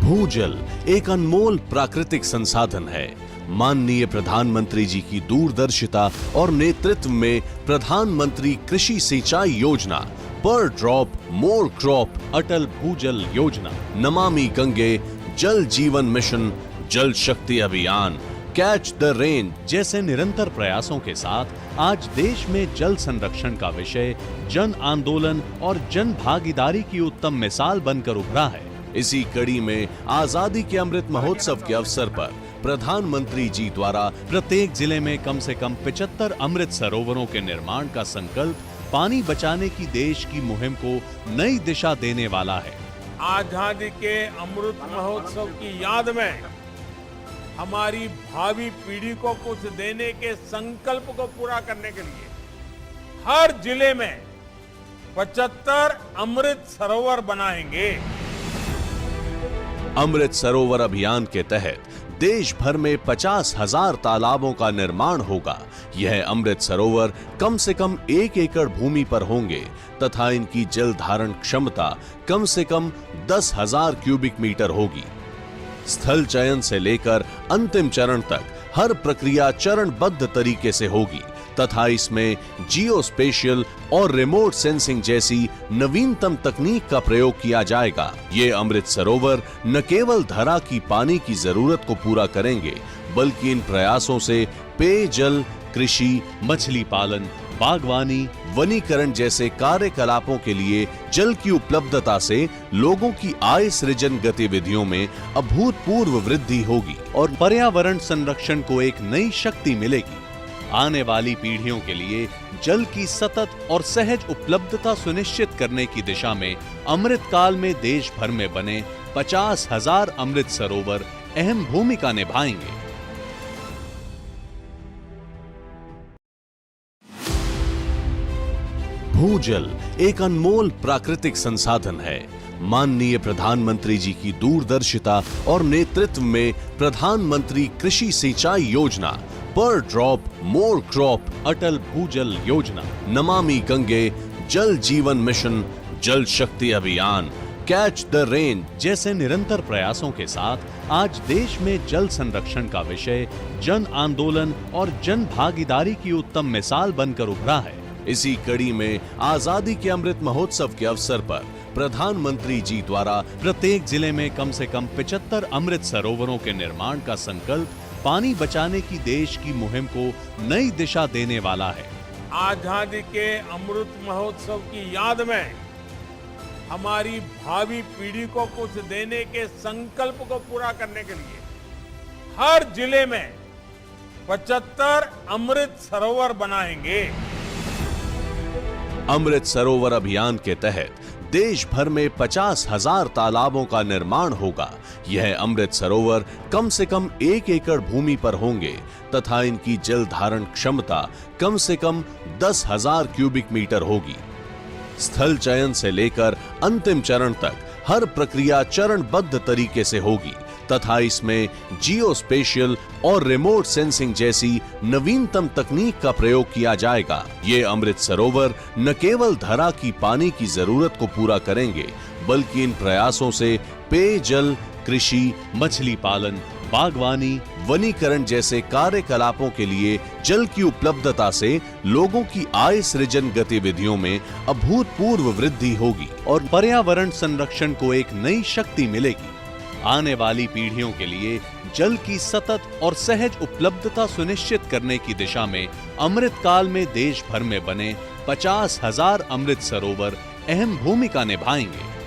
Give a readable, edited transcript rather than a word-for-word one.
भूजल एक अनमोल प्राकृतिक संसाधन है। माननीय प्रधानमंत्री जी की दूरदर्शिता और नेतृत्व में प्रधानमंत्री कृषि सिंचाई योजना, पर ड्रॉप मोर क्रॉप अटल भूजल योजना, नमामि गंगे, जल जीवन मिशन, जल शक्ति अभियान, कैच द रेन जैसे निरंतर प्रयासों के साथ आज देश में जल संरक्षण का विषय जन आंदोलन और जन भागीदारी की उत्तम मिसाल बनकर उभरा है। इसी कड़ी में आजादी के अमृत महोत्सव के अवसर पर प्रधानमंत्री जी द्वारा प्रत्येक जिले में कम से कम 75 अमृत सरोवरों के निर्माण का संकल्प पानी बचाने की देश की मुहिम को नई दिशा देने वाला है। आजादी के अमृत महोत्सव की याद में हमारी भावी पीढ़ी को कुछ देने के संकल्प को पूरा करने के लिए हर जिले में 75 अमृत सरोवर बनाएंगे। अमृत सरोवर अभियान के तहत देश भर में 50,000 तालाबों का निर्माण होगा। यह अमृत सरोवर कम से कम 1 एकड़ भूमि पर होंगे तथा इनकी जल धारण क्षमता कम से कम 10,000 क्यूबिक मीटर होगी। स्थल चयन से लेकर अंतिम चरण तक हर प्रक्रिया चरणबद्ध तरीके से होगी तथा इसमें जियो स्पेशियल और रिमोट सेंसिंग जैसी नवीनतम तकनीक का प्रयोग किया जाएगा। ये अमृत सरोवर न केवल धरा की पानी की जरूरत को पूरा करेंगे बल्कि इन प्रयासों से पेयजल, कृषि, मछली पालन, बागवानी, वनीकरण जैसे कार्यकलापों के लिए जल की उपलब्धता से लोगों की आय सृजन गतिविधियों में अभूतपूर्व वृद्धि होगी और पर्यावरण संरक्षण को एक नई शक्ति मिलेगी। आने वाली पीढ़ियों के लिए जल की सतत और सहज उपलब्धता सुनिश्चित करने की दिशा में अमृत काल में देश भर में बने 50,000 अमृत सरोवर अहम भूमिका निभाएंगे। भूजल एक अनमोल प्राकृतिक संसाधन है। माननीय प्रधानमंत्री जी की दूरदर्शिता और नेतृत्व में प्रधानमंत्री कृषि सिंचाई योजना, पर ड्रॉप मोर क्रॉप अटल भूजल योजना, नमामि गंगे, जल जीवन मिशन, जल शक्ति अभियान, कैच द रेन जैसे निरंतर प्रयासों के साथ आज देश में जल संरक्षण का विषय जन आंदोलन और जन भागीदारी की उत्तम मिसाल बनकर उभरा है। इसी कड़ी में आजादी के अमृत महोत्सव के अवसर पर प्रधानमंत्री जी द्वारा प्रत्येक जिले में कम से कम 75 अमृत सरोवरों के निर्माण का संकल्प पानी बचाने की देश की मुहिम को नई दिशा देने वाला है। आजादी के अमृत महोत्सव की याद में हमारी भावी पीढ़ी को कुछ देने के संकल्प को पूरा करने के लिए हर जिले में 75 अमृत सरोवर बनाएंगे। अमृत सरोवर अभियान के तहत देश भर में 50,000 तालाबों का निर्माण होगा। यह अमृत सरोवर कम से कम 1 एकड़ भूमि पर होंगे तथा इनकी जल धारण क्षमता कम से कम 10,000 क्यूबिक मीटर होगी। स्थल चयन से लेकर अंतिम चरण तक हर प्रक्रिया चरणबद्ध तरीके से होगी तथा इसमें जियो स्पेशियल और रिमोट सेंसिंग जैसी नवीनतम तकनीक का प्रयोग किया जाएगा। ये अमृत सरोवर न केवल धरा की पानी की जरूरत को पूरा करेंगे बल्कि इन प्रयासों से पेयजल, कृषि, मछली पालन, बागवानी, वनीकरण जैसे कार्यकलापों के लिए जल की उपलब्धता से लोगों की आय सृजन गतिविधियों में अभूतपूर्व वृद्धि होगी और पर्यावरण संरक्षण को एक नई शक्ति मिलेगी। आने वाली पीढ़ियों के लिए जल की सतत और सहज उपलब्धता सुनिश्चित करने की दिशा में अमृत काल में देश भर में बने 50,000 अमृत सरोवर अहम भूमिका निभाएंगे।